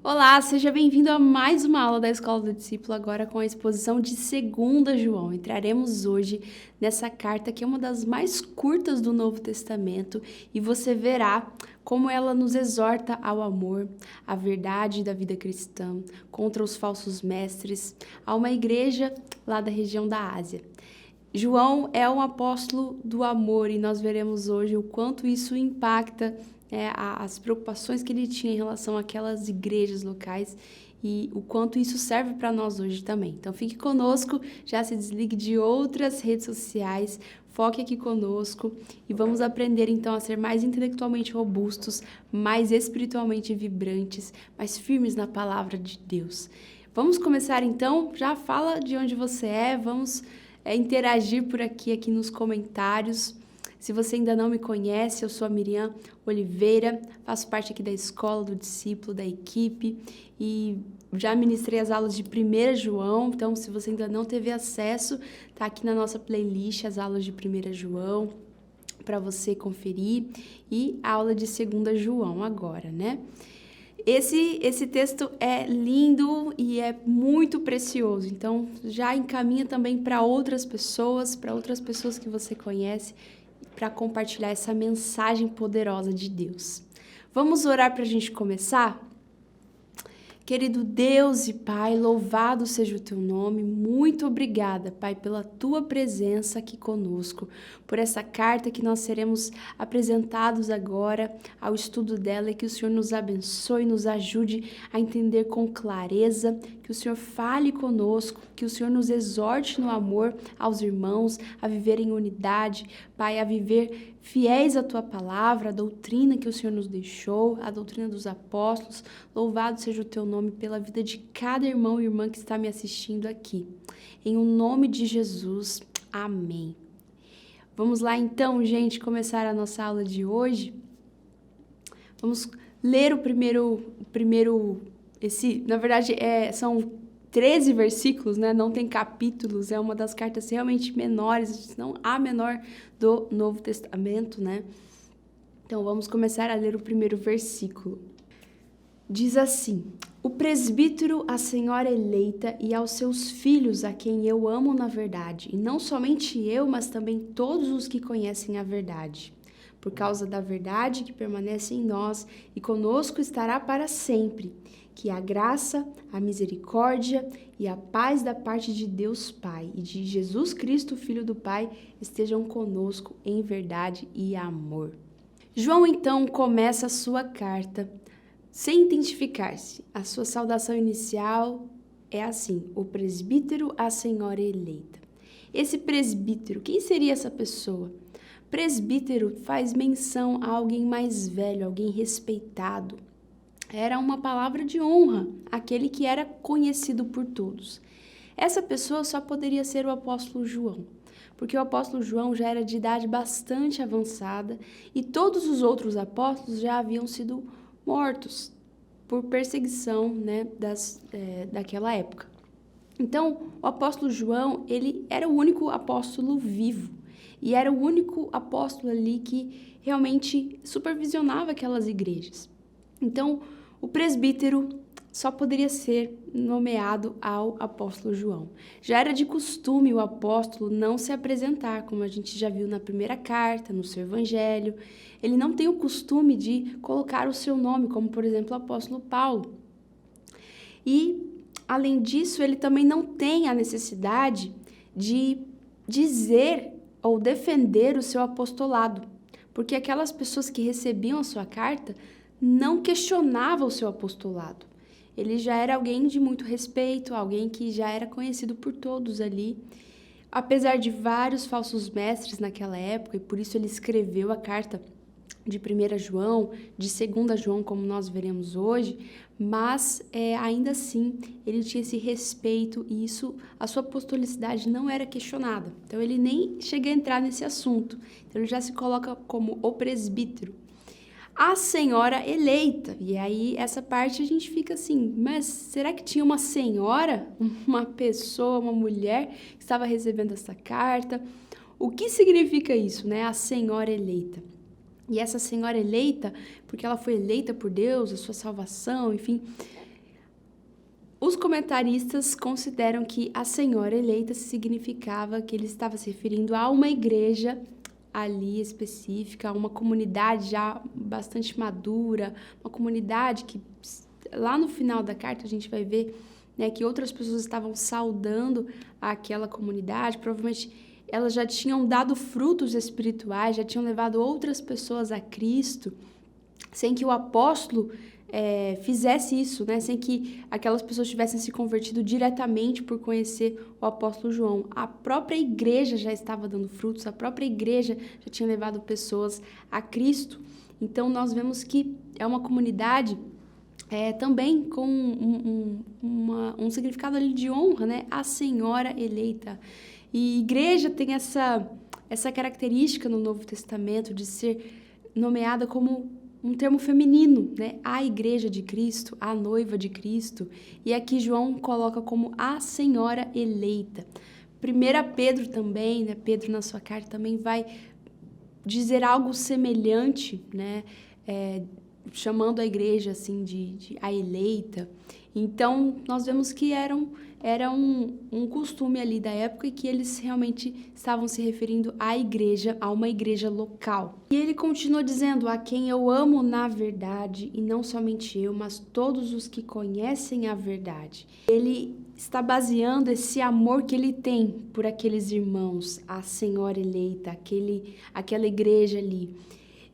Olá, seja bem-vindo a mais uma aula da Escola do Discípulo, agora com a exposição de 2 João. Entraremos hoje nessa carta que é uma das mais curtas do Novo Testamento e você verá como ela nos exorta ao amor, à verdade da vida cristã, contra os falsos mestres, a uma igreja lá da região da Ásia. João é um apóstolo do amor e nós veremos hoje o quanto isso impacta as preocupações que ele tinha em relação àquelas igrejas locais e o quanto isso serve para nós hoje também. Então fique conosco, já se desligue de outras redes sociais, foque aqui conosco e vamos aprender então a ser mais intelectualmente robustos, mais espiritualmente vibrantes, mais firmes na palavra de Deus. Vamos começar então, já fala de onde você é, vamos interagir por aqui nos comentários. Se você ainda não me conhece, eu sou a Miriam Oliveira, faço parte aqui da Escola do Discípulo, da equipe, e já ministrei as aulas de 1 João, então se você ainda não teve acesso, tá aqui na nossa playlist as aulas de 1 João, para você conferir, e a aula de 2 João agora, né? Esse texto é lindo e é muito precioso, então já encaminha também para outras pessoas que você conhece, para compartilhar essa mensagem poderosa de Deus. Vamos orar para a gente começar? Querido Deus e Pai, louvado seja o teu nome, muito obrigada, Pai, pela tua presença aqui conosco, por essa carta que nós seremos apresentados agora ao estudo dela e que o Senhor nos abençoe, nos ajude a entender com clareza, que o Senhor fale conosco, que o Senhor nos exorte no amor aos irmãos, a viver em unidade, Pai, a viver fiéis à tua palavra, a doutrina que o Senhor nos deixou, a doutrina dos apóstolos. Louvado seja o teu nome pela vida de cada irmão e irmã que está me assistindo aqui. Em o nome de Jesus, amém. Vamos lá então, gente, começar a nossa aula de hoje. Vamos ler na verdade, são 13 versículos, né? Não tem capítulos, é uma das cartas realmente menores, não a menor do Novo Testamento, né? Então, vamos começar a ler o primeiro versículo. Diz assim: o presbítero, a senhora eleita e aos seus filhos, a quem eu amo na verdade, e não somente eu, mas também todos os que conhecem a verdade. Por causa da verdade que permanece em nós e conosco estará para sempre. Que a graça, a misericórdia e a paz da parte de Deus Pai e de Jesus Cristo, Filho do Pai, estejam conosco em verdade e amor. João, então, começa a sua carta sem identificar-se. A sua saudação inicial é assim: o presbítero, a senhora eleita. Esse presbítero, quem seria essa pessoa? Presbítero faz menção a alguém mais velho, alguém respeitado. Era uma palavra de honra, aquele que era conhecido por todos. Essa pessoa só poderia ser o apóstolo João, porque o apóstolo João já era de idade bastante avançada e todos os outros apóstolos já haviam sido mortos por perseguição, né, daquela época. Então, o apóstolo João, ele era o único apóstolo vivo e era o único apóstolo ali que realmente supervisionava aquelas igrejas. Então, o presbítero só poderia ser nomeado ao apóstolo João. Já era de costume o apóstolo não se apresentar, como a gente já viu na primeira carta, no seu evangelho. Ele não tem o costume de colocar o seu nome, como, por exemplo, o apóstolo Paulo. E, além disso, ele também não tem a necessidade de dizer ou defender o seu apostolado, porque aquelas pessoas que recebiam a sua carta não questionava o seu apostolado. Ele já era alguém de muito respeito, alguém que já era conhecido por todos ali. Apesar de vários falsos mestres naquela época, e por isso ele escreveu a carta de 1 João, de 2 João, como nós veremos hoje, mas ainda assim ele tinha esse respeito e a sua apostolicidade não era questionada. Então ele nem chega a entrar nesse assunto. Então ele já se coloca como o presbítero. A senhora eleita. E aí, essa parte a gente fica assim, mas será que tinha uma senhora, uma pessoa, uma mulher que estava recebendo essa carta? O que significa isso, né? A senhora eleita. E essa senhora eleita, porque ela foi eleita por Deus, a sua salvação, enfim, comentaristas consideram que a Senhora eleita significava que ele estava se referindo a uma igreja ali específica, uma comunidade já bastante madura, uma comunidade que lá no final da carta a gente vai ver, né, que outras pessoas estavam saudando aquela comunidade, provavelmente elas já tinham dado frutos espirituais, já tinham levado outras pessoas a Cristo, sem que o apóstolo fizesse isso, né? Sem que aquelas pessoas tivessem se convertido diretamente por conhecer o apóstolo João. A própria igreja já estava dando frutos, a própria igreja já tinha levado pessoas a Cristo. Então, nós vemos que é uma comunidade também com um significado ali de honra, né? A Senhora eleita. E igreja tem essa característica no Novo Testamento de ser nomeada como um termo feminino, né? A igreja de Cristo, a noiva de Cristo. E aqui João coloca como a Senhora eleita. 1 Pedro também, né? Pedro na sua carta também vai dizer algo semelhante, né? Chamando a igreja assim de a eleita. Então, nós vemos que era um costume ali da época e que eles realmente estavam se referindo à igreja, a uma igreja local. E ele continua dizendo, a quem eu amo na verdade, e não somente eu, mas todos os que conhecem a verdade. Ele está baseando esse amor que ele tem por aqueles irmãos, a Senhora eleita, aquela igreja ali.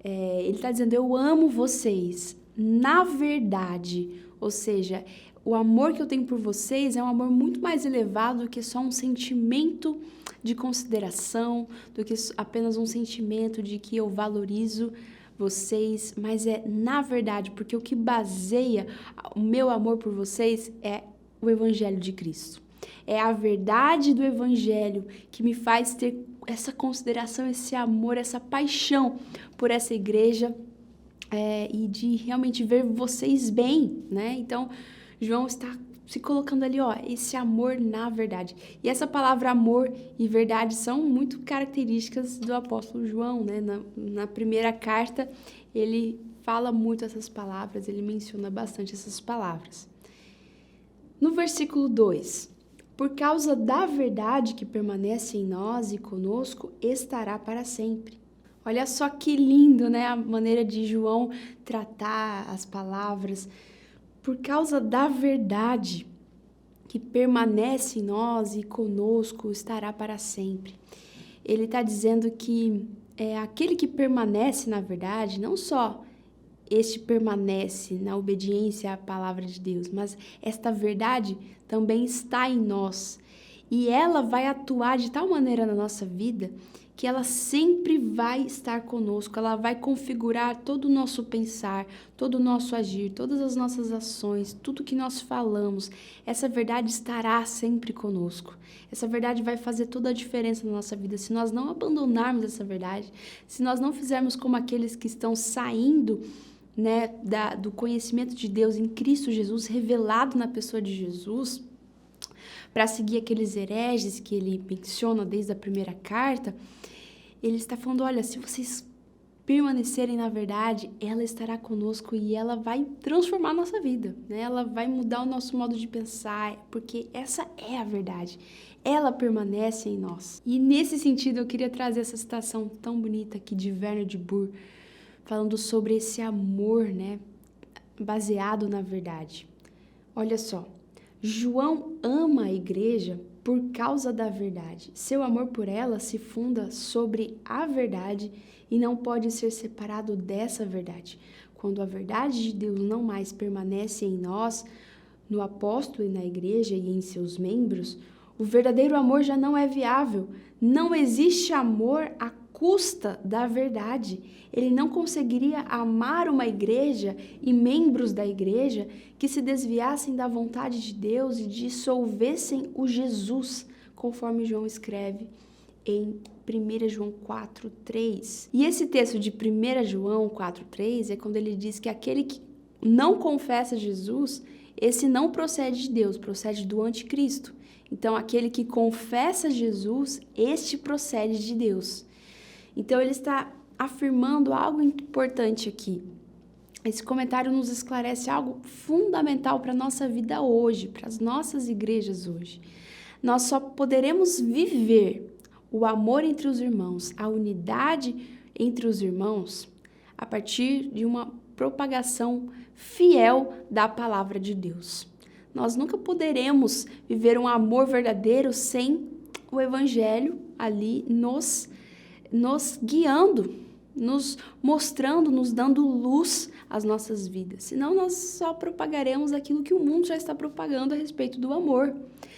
Ele está dizendo, eu amo vocês na verdade, ou seja, o amor que eu tenho por vocês é um amor muito mais elevado do que só um sentimento de consideração, do que apenas um sentimento de que eu valorizo vocês, mas é na verdade, porque o que baseia o meu amor por vocês é o Evangelho de Cristo. É a verdade do Evangelho que me faz ter essa consideração, esse amor, essa paixão por essa igreja e de realmente ver vocês bem, né? Então, João está se colocando ali, ó, esse amor na verdade. E essa palavra amor e verdade são muito características do apóstolo João, né? Na primeira carta, ele fala muito essas palavras, ele menciona bastante essas palavras. No versículo 2, por causa da verdade que permanece em nós e conosco, estará para sempre. Olha só que lindo, né? A maneira de João tratar as palavras. Por causa da verdade que permanece em nós e conosco, estará para sempre. Ele está dizendo que aquele que permanece na verdade, não só este permanece na obediência à palavra de Deus, mas esta verdade também está em nós. E ela vai atuar de tal maneira na nossa vida que ela sempre vai estar conosco, ela vai configurar todo o nosso pensar, todo o nosso agir, todas as nossas ações, tudo que nós falamos. Essa verdade estará sempre conosco. Essa verdade vai fazer toda a diferença na nossa vida. Se nós não abandonarmos essa verdade, se nós não fizermos como aqueles que estão saindo, né, do conhecimento de Deus em Cristo Jesus, revelado na pessoa de Jesus, para seguir aqueles hereges que ele menciona desde a primeira carta, ele está falando, olha, se vocês permanecerem na verdade, ela estará conosco e ela vai transformar a nossa vida, né? Ela vai mudar o nosso modo de pensar, porque essa é a verdade. Ela permanece em nós. E nesse sentido, eu queria trazer essa citação tão bonita aqui de Werner de Boer, falando sobre esse amor, né, baseado na verdade. Olha só, João ama a igreja por causa da verdade. Seu amor por ela se funda sobre a verdade e não pode ser separado dessa verdade. Quando a verdade de Deus não mais permanece em nós, no apóstolo e na igreja e em seus membros, o verdadeiro amor já não é viável. Não existe amor à custa da verdade. Ele não conseguiria amar uma igreja e membros da igreja que se desviassem da vontade de Deus e dissolvessem o Jesus, conforme João escreve em 1 João 4:3. E esse texto de 1 João 4:3 é quando ele diz que aquele que não confessa Jesus, esse não procede de Deus, procede do anticristo. Então, aquele que confessa Jesus, este procede de Deus. Então, ele está afirmando algo importante aqui. esse comentário nos esclarece algo fundamental para a nossa vida hoje, para as nossas igrejas hoje. Nós só poderemos viver o amor entre os irmãos, a unidade entre os irmãos, a partir de uma propagação fiel da palavra de Deus. Nós nunca poderemos viver um amor verdadeiro sem o Evangelho ali nos guiando, nos mostrando, nos dando luz às nossas vidas. Senão nós só propagaremos aquilo que o mundo já está propagando a respeito do amor.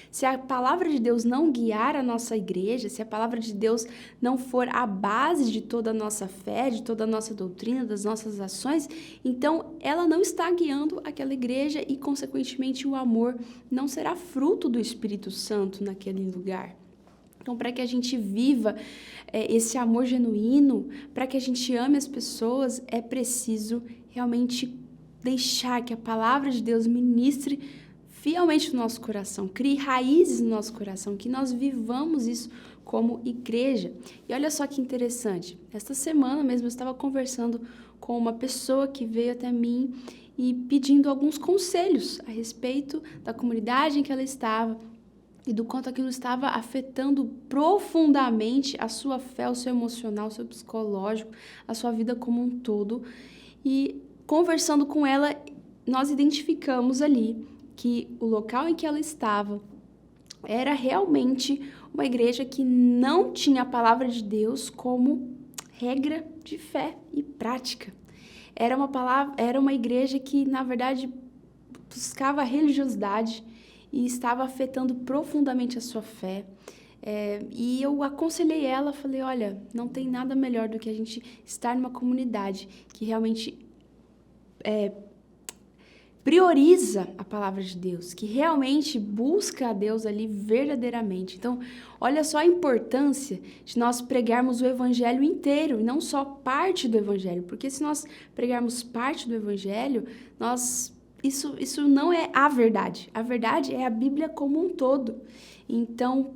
Se a palavra de Deus não guiar a nossa igreja, se a palavra de Deus não for a base de toda a nossa fé, de toda a nossa doutrina, das nossas ações, então ela não está guiando aquela igreja e, consequentemente, o amor não será fruto do Espírito Santo naquele lugar. Então, para que a gente viva esse amor genuíno, para que a gente ame as pessoas, é preciso realmente deixar que a palavra de Deus ministre fielmente no nosso coração, crie raízes no nosso coração, que nós vivamos isso como igreja. E olha só que interessante, esta semana mesmo eu estava conversando com uma pessoa que veio até mim e pedindo alguns conselhos a respeito da comunidade em que ela estava, e do quanto aquilo estava afetando profundamente a sua fé, o seu emocional, o seu psicológico, a sua vida como um todo. E conversando com ela, nós identificamos ali que o local em que ela estava era realmente uma igreja que não tinha a palavra de Deus como regra de fé e prática. Era uma igreja que, na verdade, buscava a religiosidade e estava afetando profundamente a sua fé. E eu aconselhei ela, falei, olha, não tem nada melhor do que a gente estar numa comunidade que realmente prioriza a palavra de Deus, que realmente busca a Deus ali verdadeiramente. Então, olha só a importância de nós pregarmos o evangelho inteiro e não só parte do evangelho, porque se nós pregarmos parte do evangelho, isso não é a verdade. A verdade é a Bíblia como um todo. Então,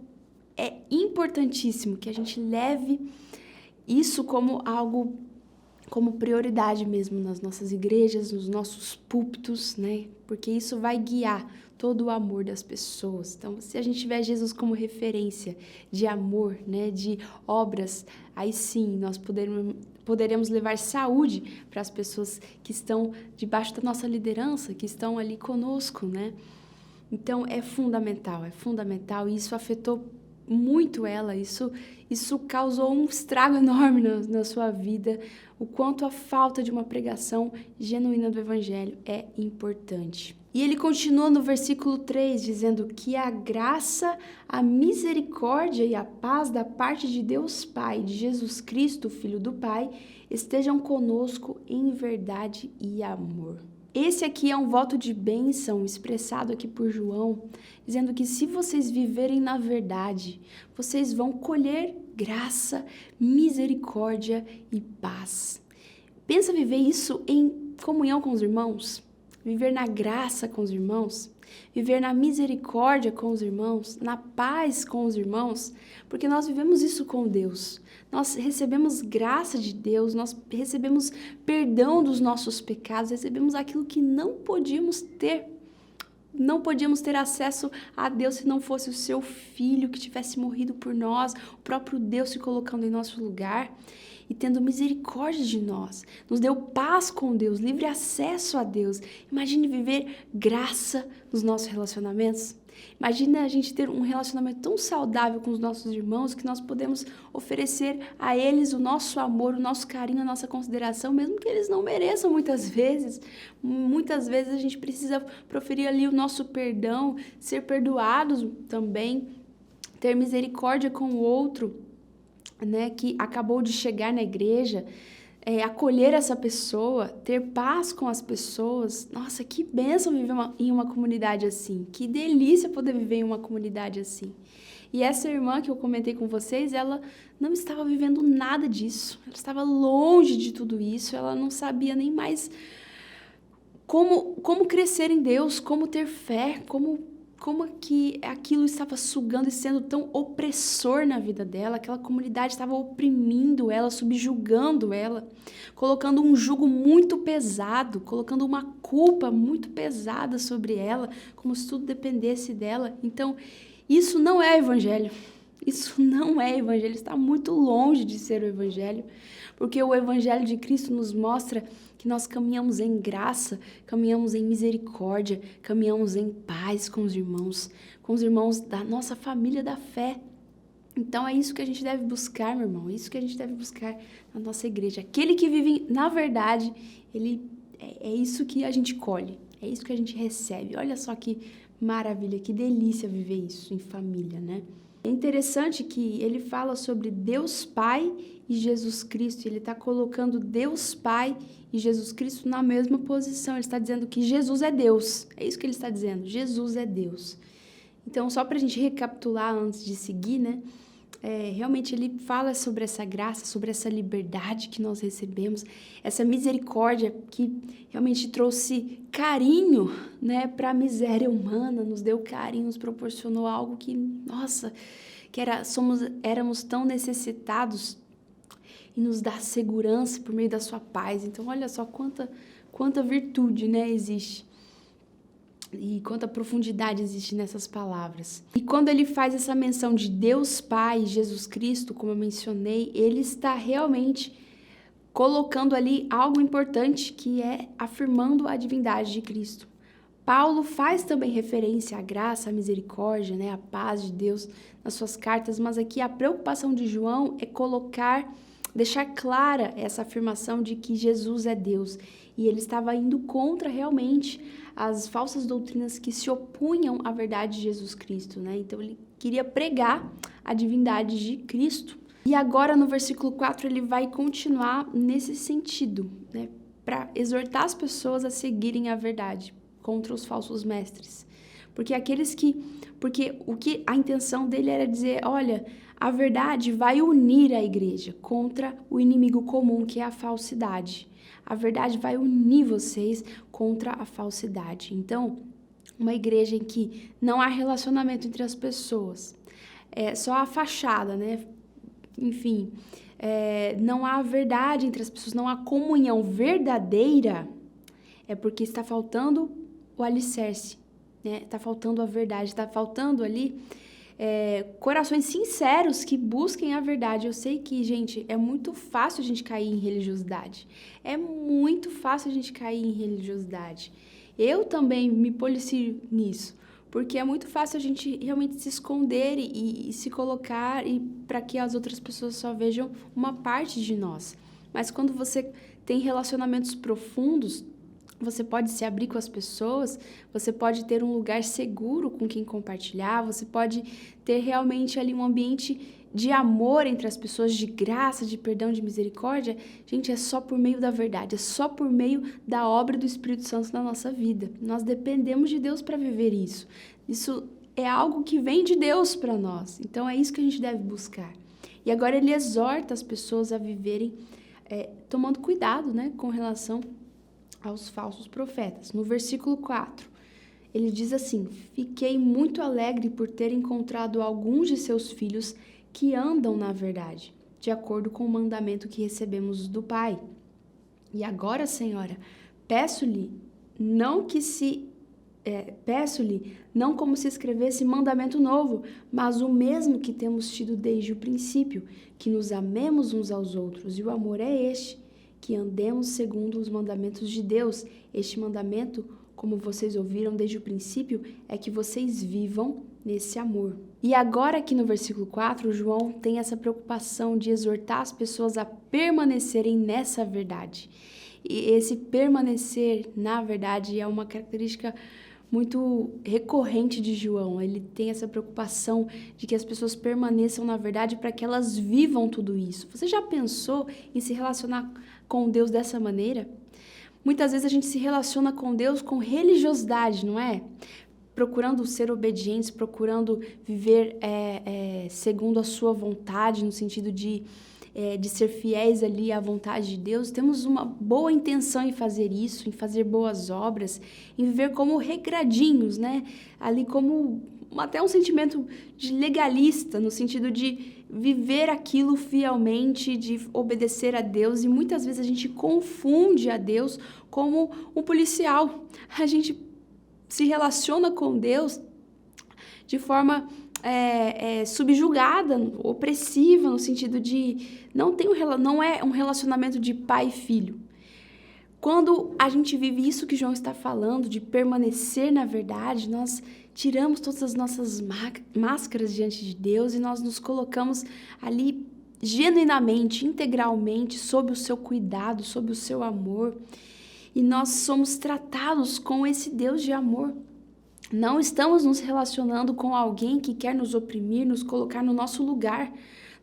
é importantíssimo que a gente leve isso como algo, como prioridade mesmo nas nossas igrejas, nos nossos púlpitos, né? Porque isso vai guiar todo o amor das pessoas. Então, se a gente tiver Jesus como referência de amor, né, de obras, aí sim nós poderemos levar saúde para as pessoas que estão debaixo da nossa liderança, que estão ali conosco, né? Então, é fundamental, e isso afetou muito ela, isso causou um estrago enorme na sua vida, o quanto a falta de uma pregação genuína do Evangelho é importante. E ele continua no versículo 3, dizendo que a graça, a misericórdia e a paz da parte de Deus Pai, de Jesus Cristo, Filho do Pai, estejam conosco em verdade e amor. Esse aqui é um voto de bênção expressado aqui por João, dizendo que se vocês viverem na verdade, vocês vão colher graça, misericórdia e paz. Pensa viver isso em comunhão com os irmãos? Viver na graça com os irmãos? Viver na misericórdia com os irmãos? Na paz com os irmãos? Porque nós vivemos isso com Deus. Nós recebemos graça de Deus, nós recebemos perdão dos nossos pecados, recebemos aquilo que não podíamos ter. Não podíamos ter acesso a Deus se não fosse o seu Filho que tivesse morrido por nós, o próprio Deus se colocando em nosso lugar e tendo misericórdia de nós. Nos deu paz com Deus, livre acesso a Deus. Imagine viver graça nos nossos relacionamentos. Imagina a gente ter um relacionamento tão saudável com os nossos irmãos que nós podemos oferecer a eles o nosso amor, o nosso carinho, a nossa consideração, mesmo que eles não mereçam muitas vezes. Muitas vezes a gente precisa proferir ali o nosso perdão, ser perdoados também, ter misericórdia com o outro, né, que acabou de chegar na igreja, acolher essa pessoa, ter paz com as pessoas. Nossa, que bênção viver em uma comunidade assim, que delícia poder viver em uma comunidade assim. E essa irmã que eu comentei com vocês, ela não estava vivendo nada disso, ela estava longe de tudo isso, ela não sabia nem mais como crescer em Deus, como ter fé, como como que aquilo estava sugando e sendo tão opressor na vida dela, aquela comunidade estava oprimindo ela, subjugando ela, colocando um jugo muito pesado, colocando uma culpa muito pesada sobre ela, como se tudo dependesse dela. Então, isso não é evangelho. Isso não é evangelho, está muito longe de ser o evangelho, porque o evangelho de Cristo nos mostra que nós caminhamos em graça, caminhamos em misericórdia, caminhamos em paz com os irmãos da nossa família da fé. Então é isso que a gente deve buscar, meu irmão, é isso que a gente deve buscar na nossa igreja. Aquele que vive na verdade, é isso que a gente colhe, é isso que a gente recebe. Olha só que maravilha, que delícia viver isso em família, né? É interessante que ele fala sobre Deus Pai e Jesus Cristo. Ele está colocando Deus Pai e Jesus Cristo na mesma posição. Ele está dizendo que Jesus é Deus. É isso que ele está dizendo. Jesus é Deus. Então, só para a gente recapitular antes de seguir, né? Realmente ele fala sobre essa graça, sobre essa liberdade que nós recebemos, essa misericórdia que realmente trouxe carinho, né, para a miséria humana, nos deu carinho, nos proporcionou algo que, nossa, éramos tão necessitados e nos dá segurança por meio da sua paz. Então, olha só quanta virtude, né, existe. E quanta profundidade existe nessas palavras. E quando ele faz essa menção de Deus Pai e Jesus Cristo, como eu mencionei, ele está realmente colocando ali algo importante, que é afirmando a divindade de Cristo. Paulo faz também referência à graça, à misericórdia, né, à paz de Deus nas suas cartas, mas aqui a preocupação de João é deixar clara essa afirmação de que Jesus é Deus. E ele estava indo contra realmente as falsas doutrinas que se opunham à verdade de Jesus Cristo, né? Então ele queria pregar a divindade de Cristo. E agora no versículo 4 ele vai continuar nesse sentido, né? Para exortar as pessoas a seguirem a verdade contra os falsos mestres. Porque a intenção dele era dizer, olha, a verdade vai unir a igreja contra o inimigo comum, que é a falsidade. A verdade vai unir vocês contra a falsidade. Então, uma igreja em que não há relacionamento entre as pessoas, só a fachada, né? Enfim, não há verdade entre as pessoas, não há comunhão verdadeira, é porque está faltando o alicerce, né? Está faltando a verdade, está faltando ali corações sinceros que busquem a verdade. Eu sei que, gente, é muito fácil a gente cair em religiosidade. É muito fácil a gente cair em religiosidade. Eu também me policio nisso, porque é muito fácil a gente realmente se esconder e se colocar para que as outras pessoas só vejam uma parte de nós. Mas quando você tem relacionamentos profundos, você pode se abrir com as pessoas, você pode ter um lugar seguro com quem compartilhar, você pode ter realmente ali um ambiente de amor entre as pessoas, de graça, de perdão, de misericórdia. Gente, é só por meio da verdade, é só por meio da obra do Espírito Santo na nossa vida. Nós dependemos de Deus para viver isso. Isso é algo que vem de Deus para nós. Então, é isso que a gente deve buscar. E agora ele exorta as pessoas a viverem tomando cuidado, né, com relação aos falsos profetas. No versículo 4, ele diz assim: fiquei muito alegre por ter encontrado alguns de seus filhos que andam na verdade, de acordo com o mandamento que recebemos do Pai. E agora, Senhora, peço-lhe não como se escrevesse mandamento novo, mas o mesmo que temos tido desde o princípio, que nos amemos uns aos outros. E o amor é este, que andemos segundo os mandamentos de Deus. Este mandamento, como vocês ouviram desde o princípio, é que vocês vivam nesse amor. E agora aqui no versículo 4, João tem essa preocupação de exortar as pessoas a permanecerem nessa verdade. E esse permanecer na verdade é uma característica muito recorrente de João. Ele tem essa preocupação de que as pessoas permaneçam na verdade para que elas vivam tudo isso. Você já pensou em se relacionar com Deus dessa maneira? Muitas vezes a gente se relaciona com Deus com religiosidade, não é? Procurando ser obedientes, procurando viver segundo a sua vontade, no sentido de de ser fiéis ali à vontade de Deus, temos uma boa intenção em fazer isso, em fazer boas obras, em viver como regradinhos, né? Ali como até um sentimento de legalista, no sentido de viver aquilo fielmente, de obedecer a Deus, e muitas vezes a gente confunde a Deus como um policial. A gente se relaciona com Deus de forma subjugada, opressiva, no sentido de não é um relacionamento de pai e filho. Quando a gente vive isso que João está falando, de permanecer na verdade, nós tiramos todas as nossas máscaras diante de Deus e nós nos colocamos ali genuinamente, integralmente, sob o seu cuidado, sob o seu amor. E nós somos tratados com esse Deus de amor. Não estamos nos relacionando com alguém que quer nos oprimir, nos colocar no nosso lugar.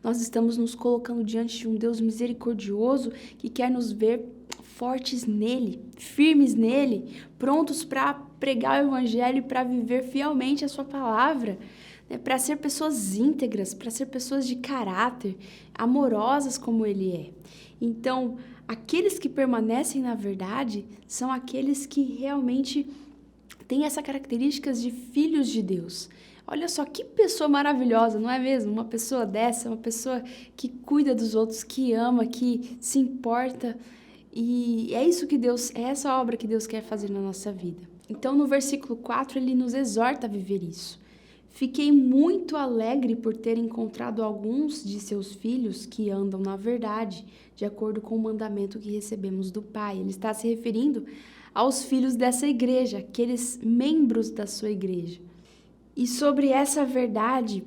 Nós estamos nos colocando diante de um Deus misericordioso que quer nos ver fortes nele, firmes nele, prontos para pregar o evangelho e para viver fielmente a sua palavra, né? Para ser pessoas íntegras, para ser pessoas de caráter, amorosas como ele é. Então, aqueles que permanecem na verdade são aqueles que realmente têm essas características de filhos de Deus. Olha só que pessoa maravilhosa, não é mesmo? Uma pessoa dessa, uma pessoa que cuida dos outros, que ama, que se importa. E é isso que Deus, é essa obra que Deus quer fazer na nossa vida. Então, no versículo 4, ele nos exorta a viver isso. Fiquei muito alegre por ter encontrado alguns de seus filhos que andam na verdade, de acordo com o mandamento que recebemos do Pai. Ele está se referindo aos filhos dessa igreja, aqueles membros da sua igreja. E sobre essa verdade,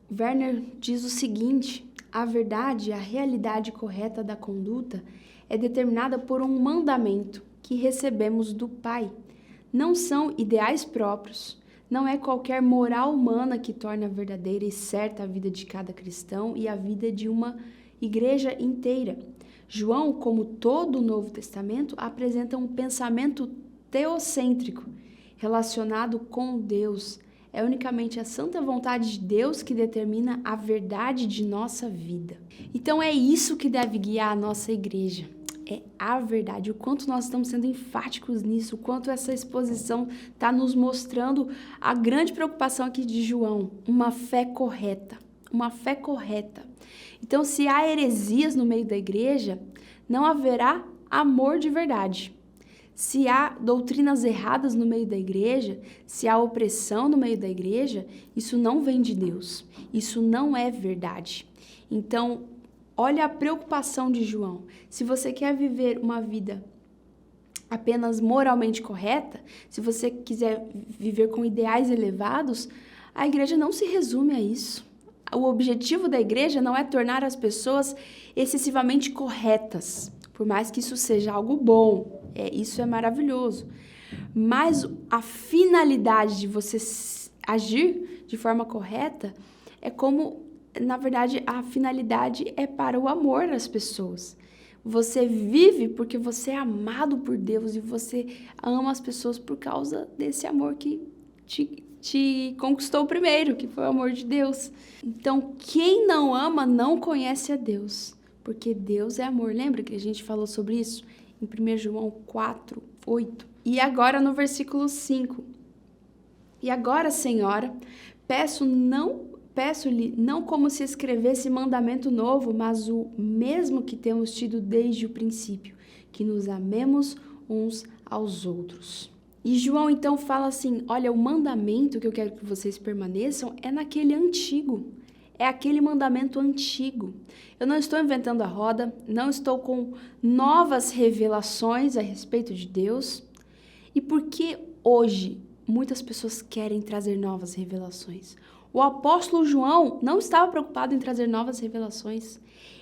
Werner diz o seguinte: a verdade, a realidade correta da conduta é determinada por um mandamento que recebemos do Pai. Não são ideais próprios, não é qualquer moral humana que torna verdadeira e certa a vida de cada cristão e a vida de uma igreja inteira. João, como todo o Novo Testamento, apresenta um pensamento teocêntrico, relacionado com Deus. É unicamente a santa vontade de Deus que determina a verdade de nossa vida. Então é isso que deve guiar a nossa igreja. É a verdade, o quanto nós estamos sendo enfáticos nisso, o quanto essa exposição está nos mostrando a grande preocupação aqui de João, uma fé correta, uma fé correta. Então, se há heresias no meio da igreja, não haverá amor de verdade. Se há doutrinas erradas no meio da igreja, se há opressão no meio da igreja, isso não vem de Deus, isso não é verdade. Então, olha a preocupação de João. Se você quer viver uma vida apenas moralmente correta, se você quiser viver com ideais elevados, a igreja não se resume a isso. O objetivo da igreja não é tornar as pessoas excessivamente corretas, por mais que isso seja algo bom, isso é maravilhoso. Mas a finalidade de você agir de forma correta é como, na verdade, a finalidade é para o amor das pessoas. Você vive porque você é amado por Deus e você ama as pessoas por causa desse amor que te conquistou primeiro, que foi o amor de Deus. Então, quem não ama não conhece a Deus, porque Deus é amor. Lembra que a gente falou sobre isso em 1 João 4, 8? E agora no versículo 5. E agora, Senhora, peço-lhe não como se escrevesse mandamento novo, mas o mesmo que temos tido desde o princípio, que nos amemos uns aos outros. E João então fala assim: olha, o mandamento que eu quero que vocês permaneçam é naquele antigo, é aquele mandamento antigo. Eu não estou inventando a roda, não estou com novas revelações a respeito de Deus. E por que hoje muitas pessoas querem trazer novas revelações? O apóstolo João não estava preocupado em trazer novas revelações.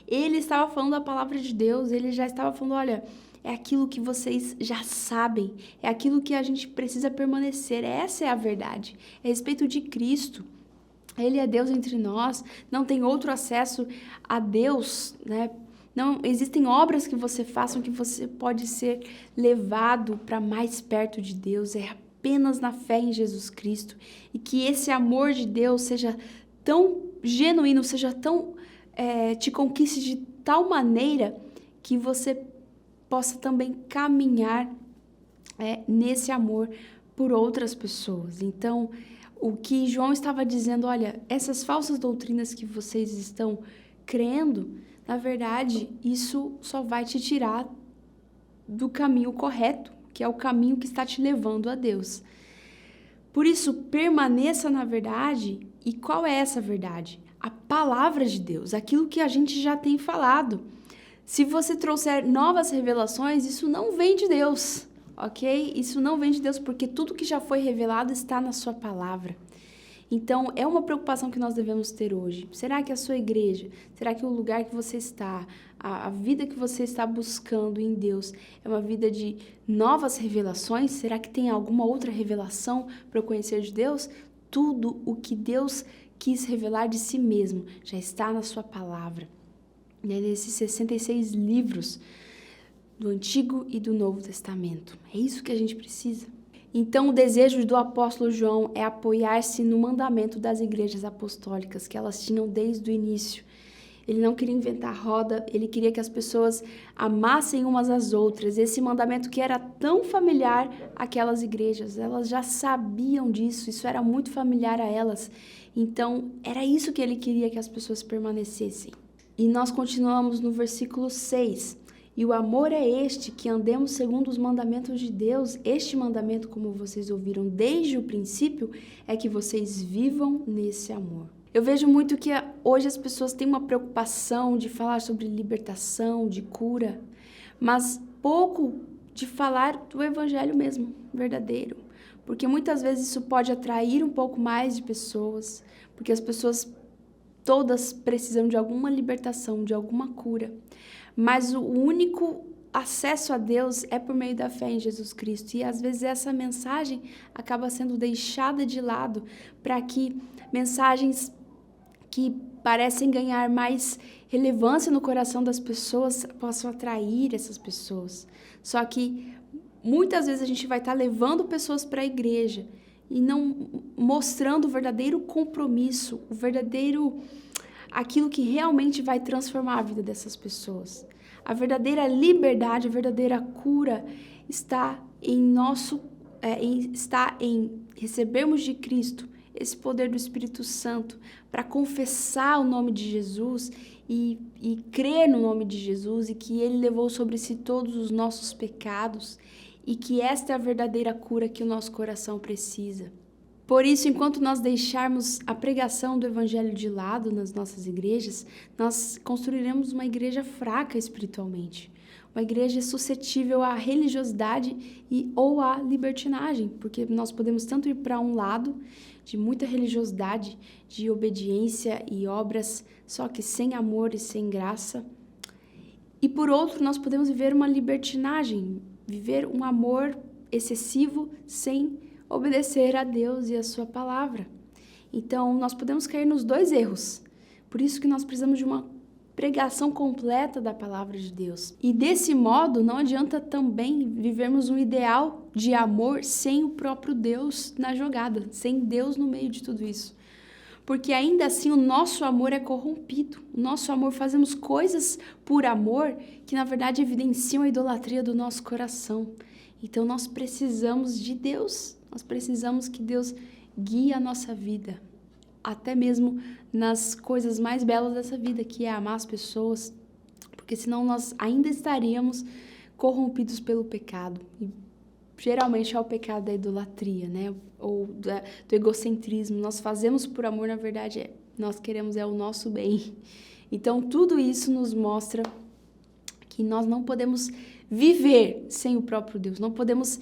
Ele estava falando da palavra de Deus, ele já estava falando, olha, é aquilo que vocês já sabem, é aquilo que a gente precisa permanecer, essa é a verdade, é a respeito de Cristo. Ele é Deus entre nós, não tem outro acesso a Deus, né? Não existem obras que você faça que você pode ser levado para mais perto de Deus, é apenas na fé em Jesus Cristo, e que esse amor de Deus seja tão genuíno, seja tão te conquiste de tal maneira que você possa também caminhar nesse amor por outras pessoas. Então, o que João estava dizendo, olha, essas falsas doutrinas que vocês estão crendo, na verdade, isso só vai te tirar do caminho correto, que é o caminho que está te levando a Deus. Por isso, permaneça na verdade. E qual é essa verdade? A palavra de Deus, aquilo que a gente já tem falado. Se você trouxer novas revelações, isso não vem de Deus, ok? Isso não vem de Deus, porque tudo que já foi revelado está na sua palavra. Então, é uma preocupação que nós devemos ter hoje. Será que a sua igreja, será que o lugar que você está, a vida que você está buscando em Deus é uma vida de novas revelações? Será que tem alguma outra revelação para eu conhecer de Deus? Tudo o que Deus quis revelar de si mesmo já está na sua palavra. Nesses 66 livros do Antigo e do Novo Testamento. É isso que a gente precisa. Então, o desejo do apóstolo João é apoiar-se no mandamento das igrejas apostólicas, que elas tinham desde o início. Ele não queria inventar roda, ele queria que as pessoas amassem umas às outras. Esse mandamento que era tão familiar àquelas igrejas, elas já sabiam disso, isso era muito familiar a elas. Então, era isso que ele queria que as pessoas permanecessem. E nós continuamos no versículo 6. E o amor é este, que andemos segundo os mandamentos de Deus. Este mandamento, como vocês ouviram desde o princípio, é que vocês vivam nesse amor. Eu vejo muito que hoje as pessoas têm uma preocupação de falar sobre libertação, de cura, mas pouco de falar do evangelho mesmo, verdadeiro. Porque muitas vezes isso pode atrair um pouco mais de pessoas, porque as pessoas todas precisam de alguma libertação, de alguma cura. Mas o único acesso a Deus é por meio da fé em Jesus Cristo. E às vezes essa mensagem acaba sendo deixada de lado para que mensagens que parecem ganhar mais relevância no coração das pessoas possam atrair essas pessoas. Só que muitas vezes a gente vai estar levando pessoas para a igreja e não mostrando o verdadeiro compromisso, o verdadeiro aquilo que realmente vai transformar a vida dessas pessoas. A verdadeira liberdade, a verdadeira cura está em recebermos de Cristo esse poder do Espírito Santo para confessar o nome de Jesus e crer no nome de Jesus e que Ele levou sobre si todos os nossos pecados e que esta é a verdadeira cura que o nosso coração precisa. Por isso, enquanto nós deixarmos a pregação do Evangelho de lado nas nossas igrejas, nós construiremos uma igreja fraca espiritualmente, uma igreja suscetível à religiosidade ou à libertinagem, porque nós podemos tanto ir para um lado de muita religiosidade, de obediência e obras, só que sem amor e sem graça, e por outro, nós podemos viver uma libertinagem, viver um amor excessivo sem obedecer a Deus e a sua palavra. Então, nós podemos cair nos dois erros. Por isso que nós precisamos de uma pregação completa da palavra de Deus. E desse modo, não adianta também vivermos um ideal de amor sem o próprio Deus na jogada, sem Deus no meio de tudo isso. Porque ainda assim o nosso amor é corrompido. O nosso amor, fazemos coisas por amor que na verdade evidenciam a idolatria do nosso coração. Então nós precisamos de Deus. Nós precisamos que Deus guie a nossa vida, até mesmo nas coisas mais belas dessa vida, que é amar as pessoas, porque senão nós ainda estaríamos corrompidos pelo pecado. E geralmente é o pecado da idolatria, né? Ou do egocentrismo. Nós fazemos por amor, na verdade, nós queremos o nosso bem. Então tudo isso nos mostra que nós não podemos viver sem o próprio Deus, não podemos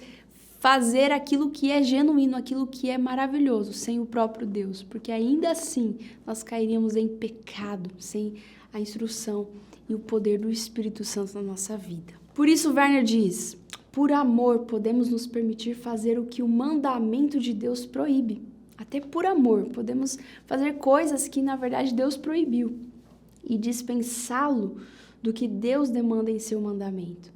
fazer aquilo que é genuíno, aquilo que é maravilhoso, sem o próprio Deus, porque ainda assim nós cairíamos em pecado, sem a instrução e o poder do Espírito Santo na nossa vida. Por isso, Werner diz, por amor podemos nos permitir fazer o que o mandamento de Deus proíbe. Até por amor podemos fazer coisas que, na verdade, Deus proibiu e dispensá-lo do que Deus demanda em seu mandamento.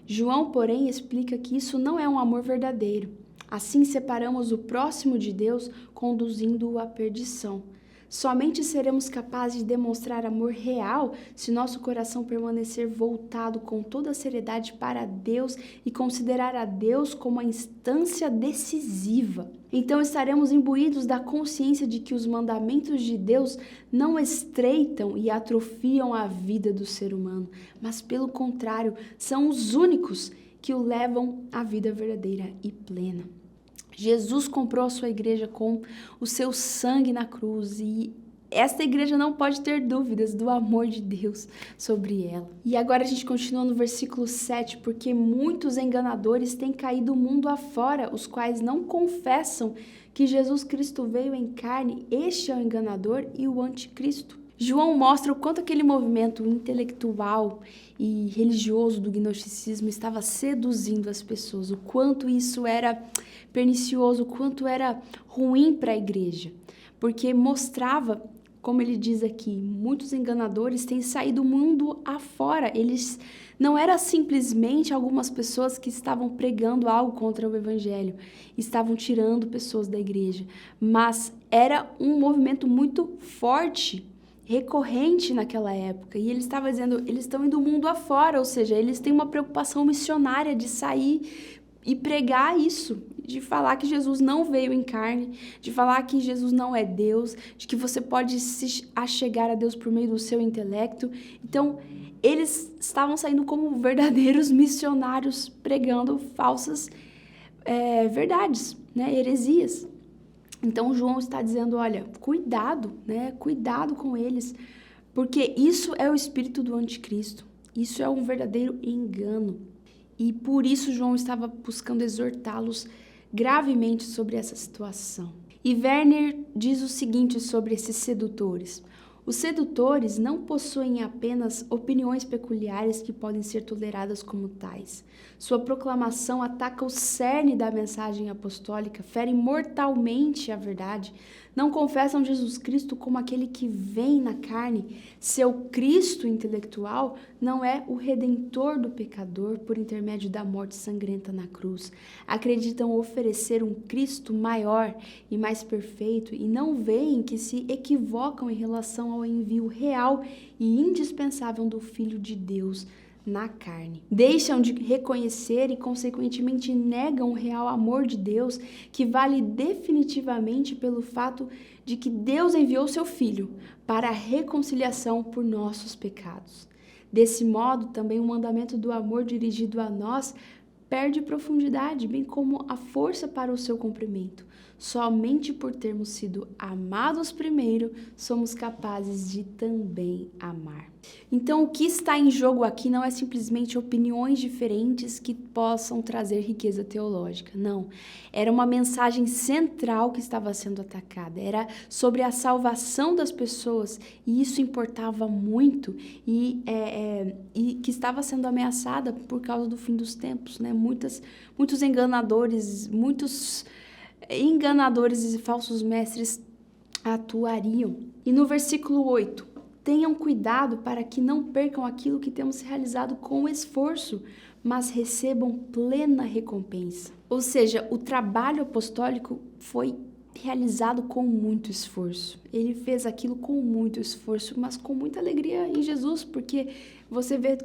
João, porém, explica que isso não é um amor verdadeiro. Assim separamos o próximo de Deus, conduzindo-o à perdição. Somente seremos capazes de demonstrar amor real se nosso coração permanecer voltado com toda a seriedade para Deus e considerar a Deus como a instância decisiva. Então estaremos imbuídos da consciência de que os mandamentos de Deus não estreitam e atrofiam a vida do ser humano, mas pelo contrário, são os únicos que o levam à vida verdadeira e plena. Jesus comprou a sua igreja com o seu sangue na cruz e esta igreja não pode ter dúvidas do amor de Deus sobre ela. E agora a gente continua no versículo 7, porque muitos enganadores têm caído o mundo afora, os quais não confessam que Jesus Cristo veio em carne. Este é o enganador e o anticristo. João mostra o quanto aquele movimento intelectual e religioso do gnosticismo estava seduzindo as pessoas, o quanto isso era pernicioso, o quanto era ruim para a igreja, porque mostrava, como ele diz aqui, muitos enganadores têm saído do mundo afora. Eles não era simplesmente algumas pessoas que estavam pregando algo contra o evangelho, estavam tirando pessoas da igreja, mas era um movimento muito forte, recorrente naquela época, e ele estava dizendo, eles estão indo do mundo afora, ou seja, eles têm uma preocupação missionária de sair e pregar isso, de falar que Jesus não veio em carne, de falar que Jesus não é Deus, de que você pode se achegar a Deus por meio do seu intelecto. Então, eles estavam saindo como verdadeiros missionários, pregando falsas verdades, né, heresias. Então, João está dizendo, olha, cuidado, né? Cuidado com eles, porque isso é o espírito do anticristo. Isso é um verdadeiro engano. E por isso João estava buscando exortá-los gravemente sobre essa situação. E Werner diz o seguinte sobre esses sedutores. Os sedutores não possuem apenas opiniões peculiares que podem ser toleradas como tais. Sua proclamação ataca o cerne da mensagem apostólica, fere mortalmente a verdade. Não confessam Jesus Cristo como aquele que vem na carne. Seu Cristo intelectual não é o redentor do pecador por intermédio da morte sangrenta na cruz. Acreditam oferecer um Cristo maior e mais perfeito e não veem que se equivocam em relação ao envio real e indispensável do Filho de Deus na carne. Deixam de reconhecer e, consequentemente, negam o real amor de Deus, que vale definitivamente pelo fato de que Deus enviou seu Filho para a reconciliação por nossos pecados. Desse modo, também o mandamento do amor dirigido a nós perde profundidade, bem como a força para o seu cumprimento. Somente por termos sido amados primeiro, somos capazes de também amar. Então, o que está em jogo aqui não é simplesmente opiniões diferentes que possam trazer riqueza teológica, não. Era uma mensagem central que estava sendo atacada, era sobre a salvação das pessoas, e isso importava muito, e que estava sendo ameaçada por causa do fim dos tempos, né? Muitos enganadores e falsos mestres atuariam. E no versículo 8, tenham cuidado para que não percam aquilo que temos realizado com esforço, mas recebam plena recompensa. Ou seja, o trabalho apostólico foi realizado com muito esforço. Ele fez aquilo com muito esforço, mas com muita alegria em Jesus, porque você vê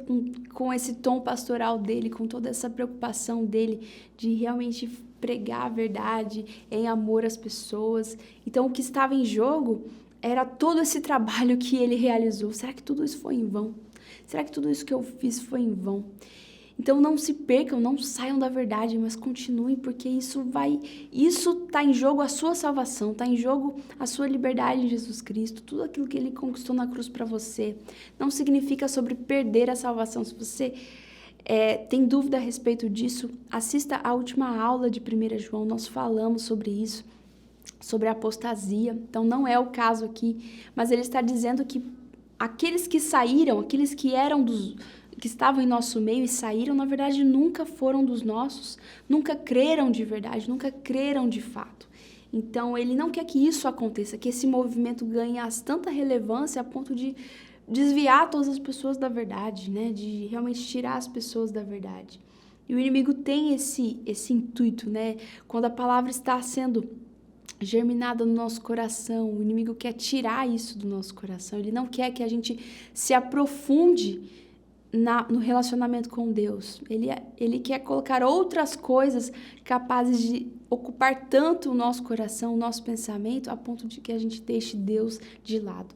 com esse tom pastoral dele, com toda essa preocupação dele de realmente pregar a verdade em amor às pessoas. Então, o que estava em jogo era todo esse trabalho que ele realizou. Será que tudo isso foi em vão? Será que tudo isso que eu fiz foi em vão? Então não se percam, não saiam da verdade, mas continuem, porque isso está em jogo a sua salvação, está em jogo a sua liberdade em Jesus Cristo, tudo aquilo que ele conquistou na cruz para você. Não significa sobre perder a salvação. Se você tem dúvida a respeito disso, assista a última aula de 1 João, nós falamos sobre isso, sobre a apostasia. Então não é o caso aqui, mas ele está dizendo que aqueles que saíram, aqueles que que estavam em nosso meio e saíram, na verdade nunca foram dos nossos, nunca creram de verdade, nunca creram de fato. Então ele não quer que isso aconteça, que esse movimento ganhe tanta relevância a ponto de desviar todas as pessoas da verdade, né? De realmente tirar as pessoas da verdade. E o inimigo tem esse intuito, né? Quando a palavra está sendo germinada no nosso coração. O inimigo quer tirar isso do nosso coração. Ele não quer que a gente se aprofunde no relacionamento com Deus. Ele quer colocar outras coisas capazes de ocupar tanto o nosso coração, o nosso pensamento, a ponto de que a gente deixe Deus de lado.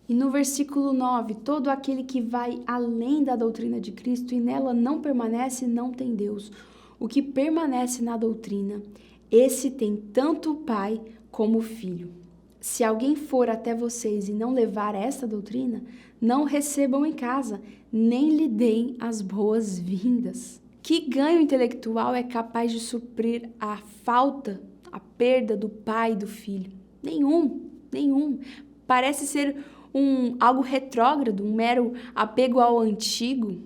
E no versículo 9, todo aquele que vai além da doutrina de Cristo e nela não permanece, não tem Deus. O que permanece na doutrina, esse tem tanto o Pai como o Filho. Se alguém for até vocês e não levar esta doutrina, não recebam em casa, nem lhe deem as boas-vindas. Que ganho intelectual é capaz de suprir a falta, a perda do pai e do filho? Nenhum. Parece ser algo retrógrado, um mero apego ao antigo,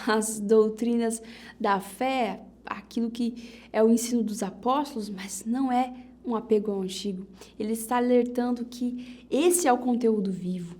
às doutrinas da fé, aquilo que é o ensino dos apóstolos, mas não é um apego ao antigo. Ele está alertando que esse é o conteúdo vivo.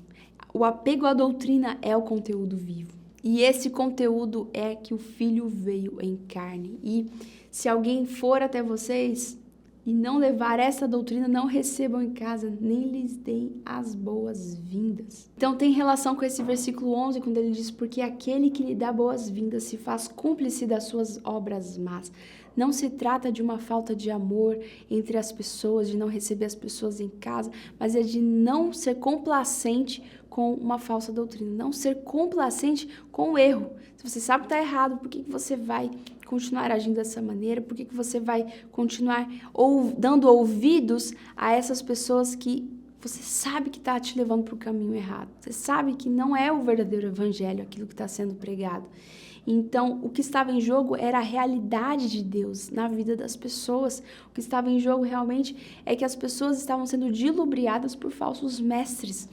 O apego à doutrina é o conteúdo vivo. E esse conteúdo é que o Filho veio em carne. E se alguém for até vocês e não levar essa doutrina, não recebam em casa, nem lhes deem as boas-vindas. Então tem relação com esse versículo 11, quando ele diz, porque aquele que lhe dá boas-vindas se faz cúmplice das suas obras más. Não se trata de uma falta de amor entre as pessoas, de não receber as pessoas em casa, mas é de não ser complacente com uma falsa doutrina, não ser complacente com o erro. Se você sabe que está errado, por que você vai continuar agindo dessa maneira? Por que você vai continuar dando ouvidos a essas pessoas que você sabe que está te levando para o caminho errado? Você sabe que não é o verdadeiro evangelho aquilo que está sendo pregado. Então, o que estava em jogo era a realidade de Deus na vida das pessoas. O que estava em jogo realmente é que as pessoas estavam sendo dilubriadas por falsos mestres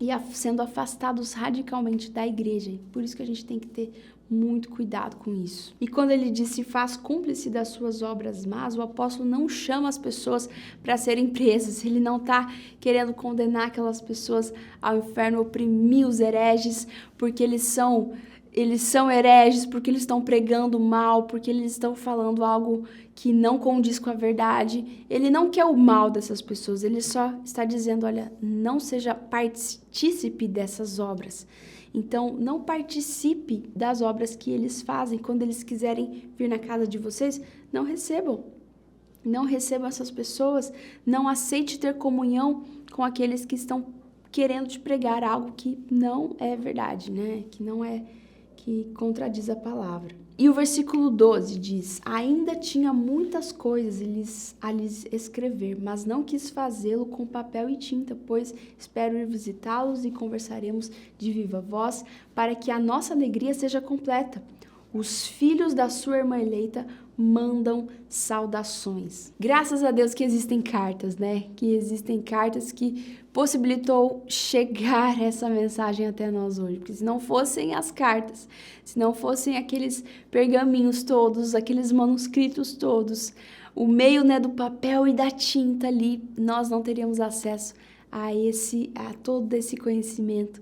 e sendo afastados radicalmente da igreja. E por isso que a gente tem que ter muito cuidado com isso. E quando ele disse faz cúmplice das suas obras más, o apóstolo não chama as pessoas para serem presas. Ele não está querendo condenar aquelas pessoas ao inferno, oprimir os hereges, porque eles são hereges, porque eles estão pregando mal, porque eles estão falando algo que não condiz com a verdade. Ele não quer o mal dessas pessoas, ele só está dizendo, olha, não seja partícipe dessas obras. Então, não participe das obras que eles fazem. Quando eles quiserem vir na casa de vocês, não recebam. Não recebam essas pessoas, não aceite ter comunhão com aqueles que estão querendo te pregar algo que não é verdade, né? Que contradiz a palavra. E o versículo 12 diz, ainda tinha muitas coisas a lhes escrever, mas não quis fazê-lo com papel e tinta, pois espero ir visitá-los e conversaremos de viva voz, para que a nossa alegria seja completa. Os filhos da sua irmã eleita mandam saudações. Graças a Deus que existem cartas, né? Que existem cartas que possibilitou chegar essa mensagem até nós hoje. Porque se não fossem as cartas, se não fossem aqueles pergaminhos todos, aqueles manuscritos todos, o meio, né, do papel e da tinta ali, nós não teríamos acesso a todo esse conhecimento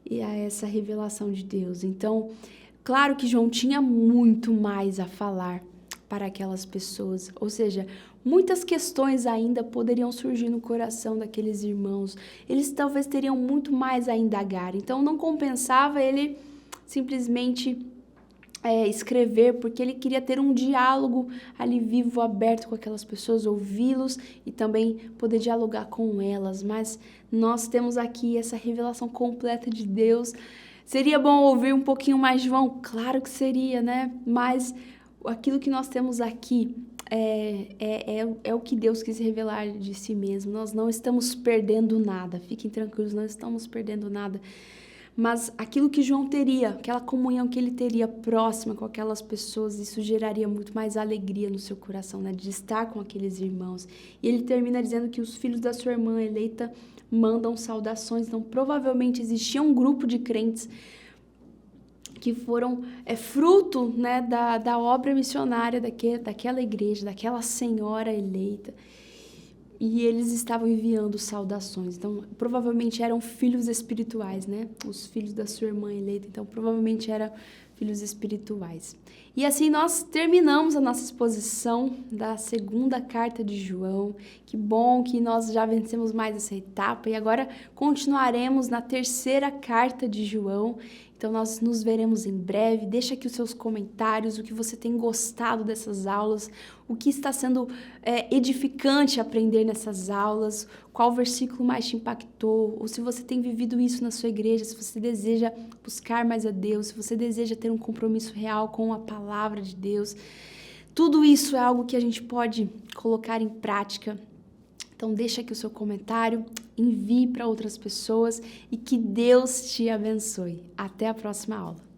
e a essa revelação de Deus. Então, claro que João tinha muito mais a falar para aquelas pessoas, ou seja, muitas questões ainda poderiam surgir no coração daqueles irmãos, eles talvez teriam muito mais a indagar, então não compensava ele simplesmente escrever, porque ele queria ter um diálogo ali vivo, aberto com aquelas pessoas, ouvi-los e também poder dialogar com elas, mas nós temos aqui essa revelação completa de Deus. Seria bom ouvir um pouquinho mais de João? Claro que seria, né? Mas aquilo que nós temos aqui é o que Deus quis revelar de si mesmo. Nós não estamos perdendo nada. Fiquem tranquilos, não estamos perdendo nada. Mas aquilo que João teria, aquela comunhão que ele teria próxima com aquelas pessoas, isso geraria muito mais alegria no seu coração, né? De estar com aqueles irmãos. E ele termina dizendo que os filhos da sua irmã eleita mandam saudações. Então, provavelmente existia um grupo de crentes que foram fruto, né, da obra missionária daquela igreja, daquela senhora eleita. E eles estavam enviando saudações. Então, provavelmente eram filhos espirituais, né? Os filhos da sua irmã eleita. Então, provavelmente eram filhos espirituais. E assim nós terminamos a nossa exposição da segunda carta de João. Que bom que nós já vencemos mais essa etapa e agora continuaremos na terceira carta de João. Então nós nos veremos em breve. Deixa aqui os seus comentários, o que você tem gostado dessas aulas, o que está sendo edificante aprender nessas aulas, qual versículo mais te impactou, ou se você tem vivido isso na sua igreja, se você deseja buscar mais a Deus, se você deseja ter um compromisso real com a palavra de Deus. Tudo isso é algo que a gente pode colocar em prática. Então deixa aqui o seu comentário, envie para outras pessoas e que Deus te abençoe. Até a próxima aula.